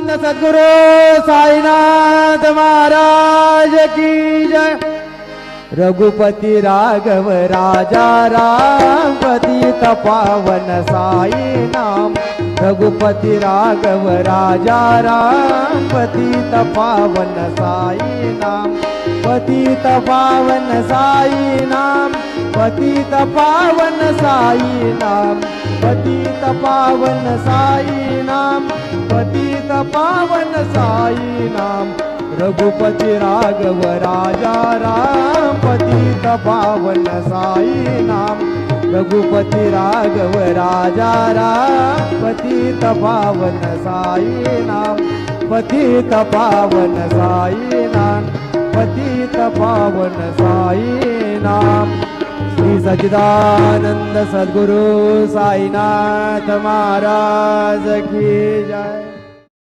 सद्गुरु साईनाथ महाराज की जय। रघुपति राघव राजा राम पतित पावन साई नाम। रघुपति राघव राजा राम पतित पावन साई नाम। पतित पावन साई नाम। पतित पावन साई नाम। पतित पावन साई नाम। पतित पावन साई नाम। रघुपति राघव राजा राम पतित पावन साई नाम। रघुपति राघव राजा राम पतित पावन साई नाम। पतित पावन साई नाम। पतित पावन साई नाम। श्री सच्चिदानंद सद्गुरु साईनाथ महाराज की जय।